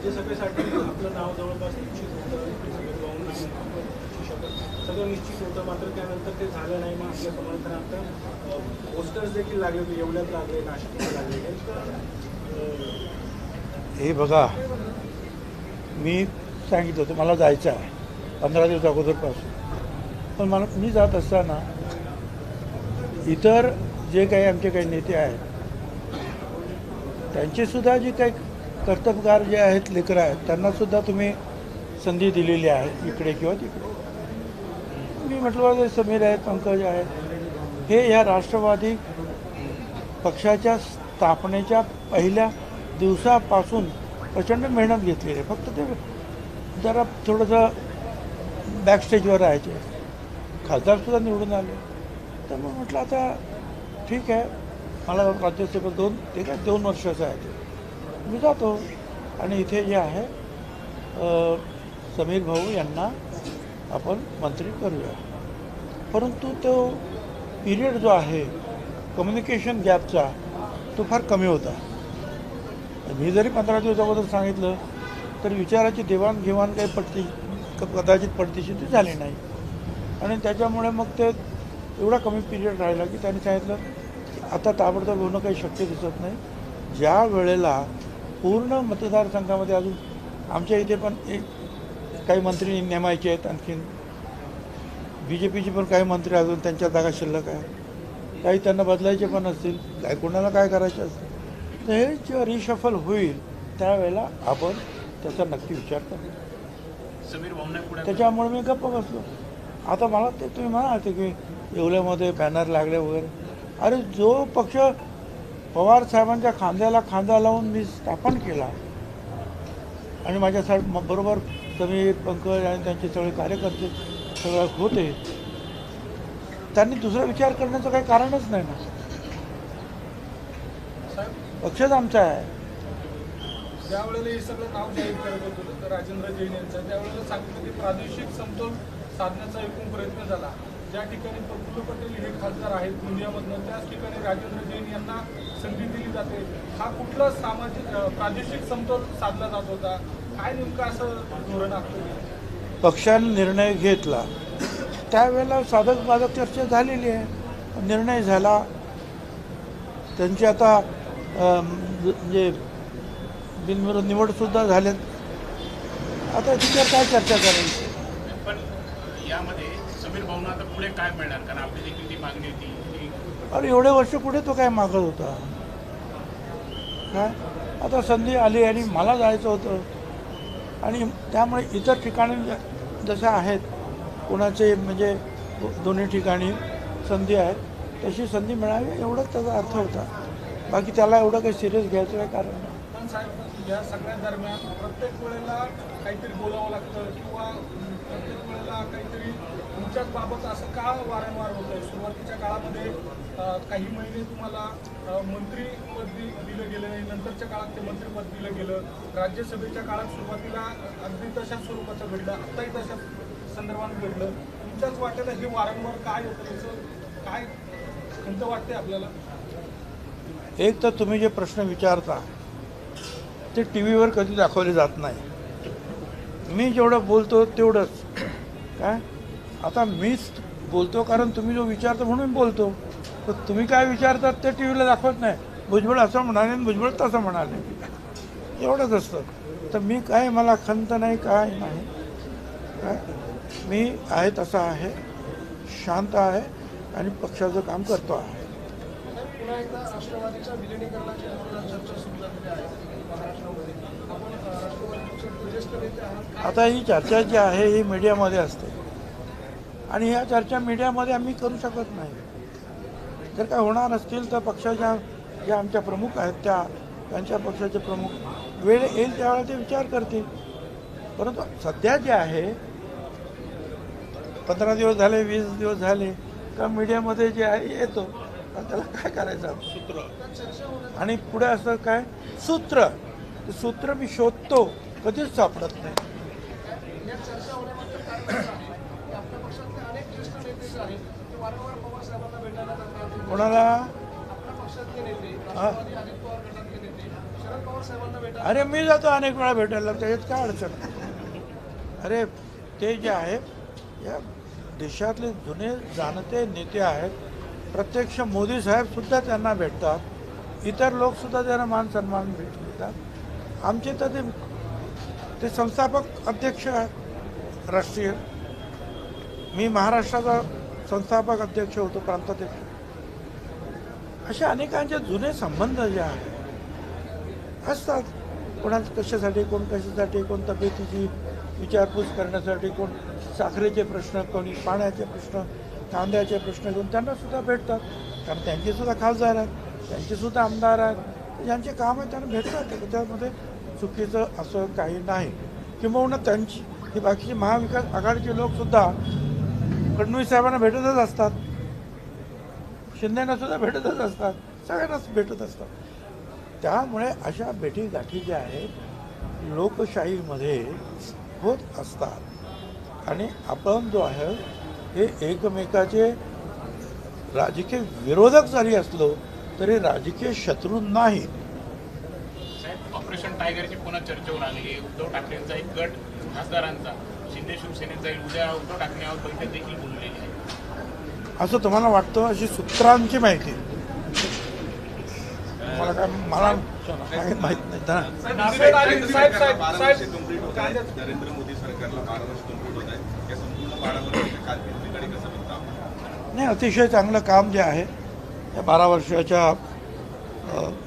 राज्यसभेसाठी आपलं नाव जवळपास निश्चित होतं, सगळं निश्चित होतं, मात्र त्यानंतर ते झालं नाही. मग आपल्या समर्थनार्थ पोस्टर्स देखील लागले होते, एवढ्यात लागले, नाशिकला लागले. हे बघा, मी सांगितलं होतं मला जायचं आहे 15 दिवस अगोदरपासून, पण मी जात असताना इतर जे काही आमचे काही नेते आहेत त्यांचेसुद्धा जे काही कर्तबगार जे आहेत, लेकरं आहेत, त्यांनासुद्धा तुम्ही संधी दिलेली आहे इकडे किंवा तिकडे. मी म्हटलं समीर आहेत, पंकज आहेत, हे या राष्ट्रवादी पक्षाच्या स्थापनेच्या पहिल्या दिवसापासून प्रचंड मेहनत घेतलेली आहे. फक्त ते जरा थोडंसं बॅकस्टेजवर राहायचे, खासदारसुद्धा निवडून आले. तर मग म्हटलं आता ठीक आहे, मला राज्यसभेत 2 वर्षाचं आहे ते, मी जातो आणि इथे जे आहे समीर भाऊ यांना आपण मंत्री करूया. परंतु तो पिरियड जो आहे कम्युनिकेशन गॅपचा तो फार कमी होता. मी जरी 15 दिवस अगोदर सांगितलं तर विचाराची देवाणघेवाण काही कदाचित पडतीशी ती झाली नाही. आणि त्याच्यामुळे मग ते एवढा कमी पिरियड राहिला की त्यांनी सांगितलं की आता ताबडतोब होणं काही शक्य दिसत नाही. ज्या वेळेला पूर्ण मतदारसंघामध्ये अजून आमच्या इथे पण काही मंत्री नेमायचे आहेत, आणखीन BJPचे पण काही मंत्री अजून त्यांच्या जागा शिल्लक आहे, काही त्यांना बदलायचे पण असतील, काही कोणाला काय करायचे असतील. तर हे जेव्हा रिशफल होईल त्यावेळेला आपण त्याचा नक्की विचार करू. त्याच्यामुळे मी गप्प बसलो. आता मला ते तुम्ही म्हणाल की येवल्यामध्ये बॅनर लागले वगैरे, अरे जो पक्ष पवार साहेबांच्या खांद्याला खांदा लावून मी स्थापन केला आणि माझ्या बरोबर समीर, पंकज आणि त्यांचे सगळे कार्यकर्ते सगळं होते, त्यांनी दुसरा विचार करण्याचं काही कारणच नाही ना. पक्षच आमचा आहे. ज्यावेळेला हे सगळं नाव जाहीर करत होतं तर राजेंद्र जैन यांचं, त्यावेळेला सांगितलं की प्रादेशिक समतोल साधण्याचा एकूण प्रयत्न झाला. ज्या ठिकाणी प्रफुल्ल पटेल हे खासदार आहेत गोंदियामधनं, त्याच ठिकाणी राजेंद्र जैन यांना संधी दिली जाते. हा कुठला प्रादेशिक समतोल साधला जात होता? काय नेमकं असं धोरण आखलं? पक्षाने निर्णय घेतला त्यावेळेला साधक बाधक चर्चा झालेली आहे, निर्णय झाला. त्यांची आता म्हणजे बिनविरोध निवडसुद्धा झालेत. आता तिच्यावर काय चर्चा करायची? पण यामध्ये समीर भाऊंना आता पुढे काय मिळणार? कारण आपली देखील ती मागणी होती. अरे एवढे वर्ष पुढे तो काय मागत होता काय? आता संधी आली आणि मला जायचं होतं आणि त्यामुळे इतर ठिकाणी जशा आहेत कोणाचे म्हणजे दोन्ही ठिकाणी संधी आहेत तशी संधी मिळावी एवढंच त्याचा अर्थ होता. बाकी त्याला एवढं काही सिरियस घ्यायचं काय कारण नाही. पण साहेब, या सगळ्या दरम्यान प्रत्येक वेळेला काहीतरी बोलावं लागतं किंवा प्रत्येक वेळेला काहीतरी तुमच्याच बाबत असं का वारंवार होतं? सुरुवातीच्या काळामध्ये काही महिने तुम्हाला मंत्रीपद दिलं गेलं नाही, नंतरच्या काळात ते मंत्रिपद दिलं गेलं. राज्यसभेच्या काळात सुरुवातीला अगदी तशाच स्वरूपाचं घडलं, आत्ताही तशाच संदर्भात घडलं. तुमच्याच वाटेला हे वारंवार काय होतं, याचं काय खंत वाटते आपल्याला? एक तर तुम्ही जे प्रश्न विचारता ते TV वर कधी दाखवले जात नाही. मी जेवढं बोलतो तेवढंच काय. आता मीच बोलतो कारण तुम्ही जो विचारता म्हणून बोलतो. तर तुम्ही काय विचारतात ते TVला दाखवत नाही. भुजबळ असं म्हणाले आणि भुजबळ तसं म्हणाले, एवढंच असतं. तर मी काय, मला खंत नाही, काय नाही काय. मी आहे तसा आहे, शांत आहे आणि पक्षाचं काम करतो आहे. पुन्हा एकदा राष्ट्रवादीच्या विलिनीकरणाच्या धोरणात चर्चा सुरू झालेली आहे महाराष्ट्रामध्ये. आपण राष्ट्रवादीचे ज्येष्ठ नेते आहात. आता ही चर्चा जी आहे ही मीडियामध्ये असते आणि ह्या चर्चा मीडियामध्ये आम्ही करू शकत नाही. जर काय होणार असतील तर पक्षाच्या ज्या आमच्या प्रमुख आहेत त्यांच्या पक्षाचे प्रमुख वेळ येईल त्यावेळेला ते विचार करतील. परंतु सध्या जे आहे 15 दिवस झाले, 20 दिवस झाले का मीडियामध्ये जे आहे येतो. त्याला काय करायचं सूत्र आणि पुढे असं काय सूत्र मी शोधतो, कधीच सापडत नाही. कोणाला? शरद पवार साहेबांना भेटा. अरे मी जातो अनेक वेळा भेटायला, त्याच्यात काय अडचण आहे? अरे ते जे आहे या देशातले जुने जाणते नेते आहेत, प्रत्यक्ष मोदी साहेबसुद्धा त्यांना भेटतात, इतर लोकसुद्धा त्यांना मान सन्मान भेटतात. आमचे तर ते संस्थापक अध्यक्ष आहेत राष्ट्रीय. मी महाराष्ट्राचा संस्थापक अध्यक्ष होतो, प्रांताध्यक्ष. असे अनेकांचे जुने संबंध जे आहेत असतात. कोणाला कशासाठी, कोण कशासाठी, कोण तब्येतीची विचारपूस करण्यासाठी, कोण साखरेचे प्रश्न, कोणी पाण्याचे प्रश्न, कांद्याचे प्रश्न घेऊन त्यांनासुद्धा भेटतात. कारण त्यांचेसुद्धा खासदार आहेत, त्यांचेसुद्धा आमदार आहेत, ज्यांचे काम आहे त्यांना भेटतात. त्याच्यामध्ये चुकीचं असं काही नाही. किंबहुना त्यांची ही बाकीचे महाविकास आघाडीचे लोकसुद्धा फडणवीस साहेबांना भेटतच असतात, शिंदेना सुद्धा भेटतच असतात, सगळ्यांनाच भेटत असतात. त्यामुळे अशा भेटीगाठी ज्या आहेत लोकशाहीमध्ये होत असतात. आणि आपण जो आहे हे एकमेकाचे राजकीय विरोधक जरी असलो तरी राजकीय शत्रू नाही. साहेब, ऑपरेशन टायगरची पुन्हा चर्चा होऊन आली आहे. उद्धव ठाकरेंचा एक गट खासदारांचा शिंदे शिवसेनेत जाईल. उद्या उद्धव ठाकरे यावर बैठक देखील बोललेली आहे. असं तुम्हाला वाटतं? अशी सूत्रांची माहिती मला काय, मला काही माहीत नाही. नाफेड आणि साहेब नरेंद्र मोदी सरकारला 12 वर्ष कंप्लीट होत आहे. या संपूर्ण 12 वर्षाच्या कारकिर्दीकडे कसं बघता? नाही, अतिशय चांगलं काम जे आहे या 12 वर्षाच्या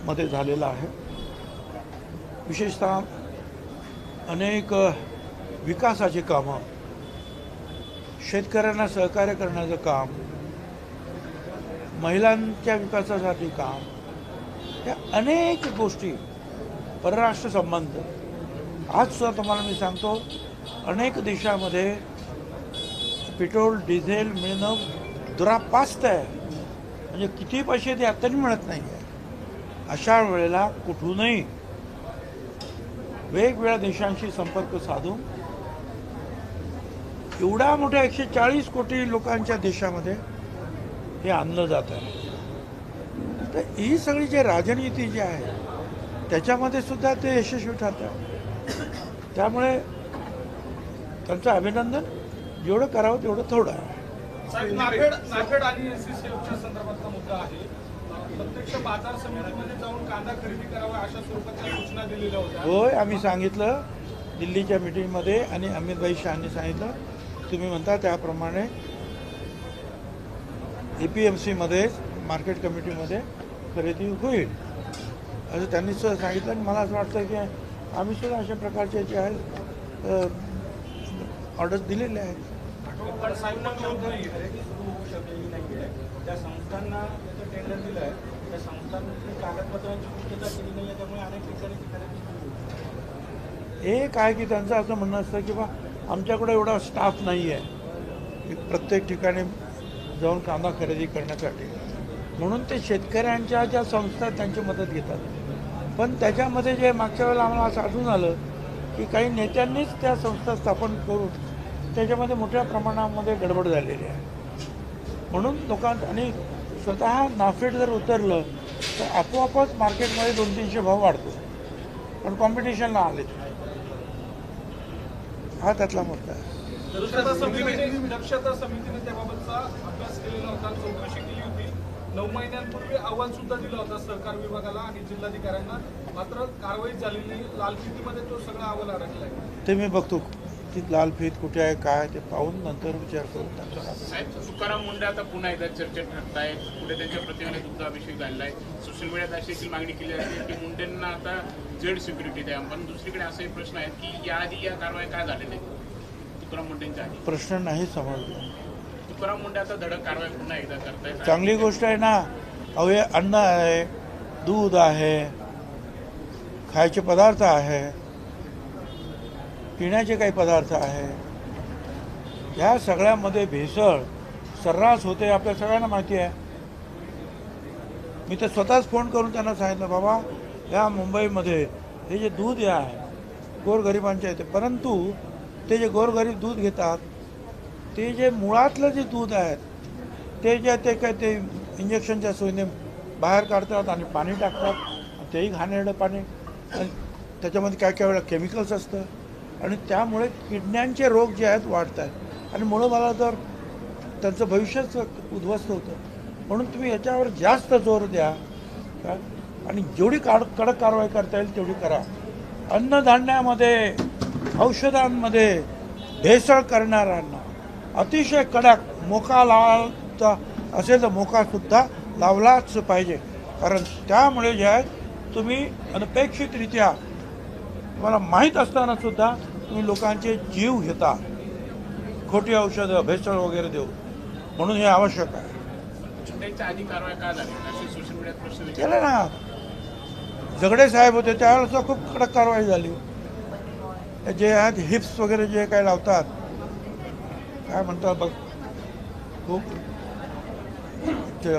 मध्ये झालेलं आहे. विशेषतः अनेक विकासाची कामं, शेतकऱ्यांना सहकार्य करण्याचं काम, महिलांच्या विकासासाठी काम, या अनेक गोष्टी, परराष्ट्र संबंध. आजसुद्धा तुम्हाला मी सांगतो, अनेक देशामध्ये पेट्रोल डिझेल मिळणं दुरापास्त आहे. म्हणजे किती पैसे ते आत्ताही मिळत नाही आहे. अशा वेळेला कुठूनही वेगवेगळ्या देशांशी संपर्क साधून एवढ्या मोठ्या 140 कोटी लोकांच्या देशामध्ये हे आणलं जात आहे. तर ही सगळी जी राजनीती जी आहे त्याच्यामध्ये सुद्धा ते यशस्वी ठरतात. त्यामुळे त्यांचं अभिनंदन. जेवढं करावं तेवढं थोडं आहे. साहेब, नाफेड आणि एससीसीएफच्या संदर्भातला मुद्दा आहे. प्रत्यक्ष बाजार समितीमध्ये जाऊन कांदा खरेदी करावा अशा स्वरूपाच्या सूचना दिलेल्या होत्या. होय, आम्ही सांगितलं दिल्लीच्या मिटिंगमध्ये आणि अमितभाई शहानी सांगितलं, तुम्ही म्हणता त्याप्रमाणे APMCमध्ये मार्केट कमिटीमध्ये खरेदी होईल असं त्यांनी सुद्धा सांगितलं. आणि मला असं वाटतं की आम्ही सुद्धा अशा प्रकारचे जे आहेत ऑर्डर्स दिलेले आहेत. पण साहेब खरेदी सुरू होऊ शकलेली नाही आहे. त्या संस्थांना त्याचं टेंडर दिलं आहे, त्या संस्थांनी कागदपत्रांची पूर्तता केली नाही आहे, त्यामुळे अनेक ठिकाणी ती खरेदी सुरू होईल. एक आहे की त्यांचं असं म्हणणं असतं की बा आमच्याकडे एवढा स्टाफ नाही आहे प्रत्येक ठिकाणी जाऊन कांदा खरेदी करण्यासाठी, म्हणून ते शेतकऱ्यांच्या ज्या संस्था त्यांची मदत घेतात. पण त्याच्यामध्ये जे मागच्या वेळेला आम्हाला असं आढळून आलं की काही नेत्यांनीच त्या संस्था स्थापन करून त्याच्यामध्ये मोठ्या प्रमाणामध्ये गडबड झालेली आहे. म्हणून लोकांत आणि स्वतः नाफेड जर उतरलं तर आपोआपच मार्केटमध्ये 200-300 भाव वाढतो. पण कॉम्पिटिशनला आले, हा त्यातला मुद्दा आहे. दक्षता समितीने त्याबाबतचा अभ्यास केलेला होता, चौकशी केली होती. 9 महिन्यांपूर्वी अहवाल सुद्धा दिला होता सहकार विभागाला आणि जिल्हाधिकाऱ्यांना. मात्र कारवाई झालेली नाही. लालफितीमध्ये तो सगळा अहवाल अडकलाय. ते मी बघतो ती लालफीत कुठे आहे काय ते पाहून नंतर विचार करू. साहेब, तुकाराम मुंडे आता पुन्हा एकदा चर्चेत ठरतायत. पुढे त्यांच्या प्रतिमेने दुग्धाभिषेक झालेला आहे. सोशल मीडियात अशी देखील मागणी केली जाते की मुंडेंना आता जेड सिक्युरिटी द्या. पण दुसरीकडे असेही प्रश्न आहेत की याआधी या कारवाई काय झालेल्या आहेत तुकाराम मुंडेंच्या आधी? प्रश्न नाही समजला. तुकाराम मुंडे आता धडक कारवाई पुन्हा एकदा करतायत. चांगली गोष्ट आहे ना. अहो, हे अन्न आहे, दूध आहे, खायचे पदार्थ आहे, पिण्याचे काही पदार्थ आहे, ह्या सगळ्यामध्ये भेसळ सर्रास होते. आपल्या सगळ्यांना माहिती आहे. मी तर स्वतःच फोन करून त्यांना सांगितलं, बाबा या मुंबईमध्ये हे जे दूध आहे गोरगरिबांचे येते, परंतु ते जे गोरगरीब दूध घेतात ते जे मुळातलं जे दूध आहे ते जे ते काय ते इंजेक्शनच्या सोयीने बाहेर काढतात आणि पाणी टाकतात. तेही घाणेरडं पाणी. आणि त्याच्यामध्ये काय काय वेळा केमिकल्स असतं आणि त्यामुळे किडण्यांचे रोग जे आहेत वाढत आहेत आणि मुलं मला तर त्यांचं भविष्यच उद्ध्वस्त होतं. म्हणून तुम्ही याच्यावर जास्त जोर द्या का आणि जेवढी कडक कारवाई करता येईल तेवढी करा. अन्नधान्यामध्ये औषधांमध्ये भेसळ करणाऱ्यांना अतिशय कडक मोका लावायचा असेल तर मोकासुद्धा लावलाच पाहिजे. कारण त्यामुळे जे आहे तुम्ही अनपेक्षितरित्या तुम्हाला माहीत असताना सुद्धा तुम्ही लोकांचे जीव घेता खोटी औषधं भेसळ वगैरे देऊ. म्हणून हे आवश्यक आहे. त्यांच्या आधी कारवाई का झाली असे सोशल मीडियात प्रश्न विचारले. केलं ना, झगडे साहेब होते त्यावेळेस खूप कडक कारवाई झाली. जे आहेत हिप्स वगैरे जे काय लावतात काय म्हणतात बघ खूप ते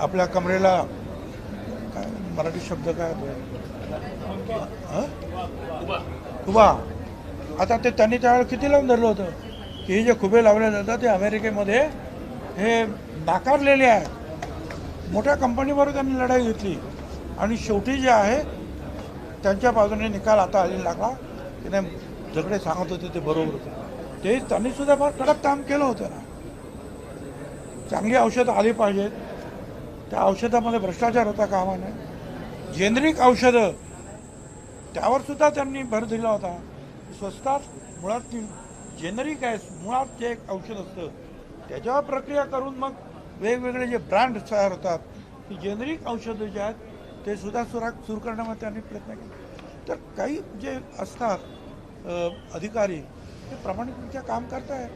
आपल्या कमरेला काय मराठी शब्द काय खुबा. आता ते त्यांनी त्यावेळेला किती लावून धरलं होतं की हे जे खुबे लावले जातात ते अमेरिकेमध्ये हे नाकारलेले आहेत. मोठ्या कंपनीवर त्यांनी लढाई घेतली आणि शेवटी जे आहे त्यांच्या बाजूने निकाल आता आलेला लागला की नाही झगडे सांगत होते ते बरोबर होते. ते त्यांनी सुद्धा फार कडक काम केलं होतं ना. चांगली औषधं आली पाहिजेत. त्या औषधामध्ये भ्रष्टाचार होता कामा नये. जेनरिक औषधं त्यावर सुद्धा त्यांनी भर दिला होता. स्वस्तात मुळात जेनरिक आहे मुळात जे एक औषध असतं त्याच्यावर प्रक्रिया करून मग वेगवेगळे जे ब्रँड तयार होतात ती जेनरिक औषधं जे आहेत ते सुद्धा सुरू करण्यामध्ये त्यांनी प्रयत्न केला. तर काही जे असतात अधिकारी ते प्रामाणिकरित्या काम करत आहेत.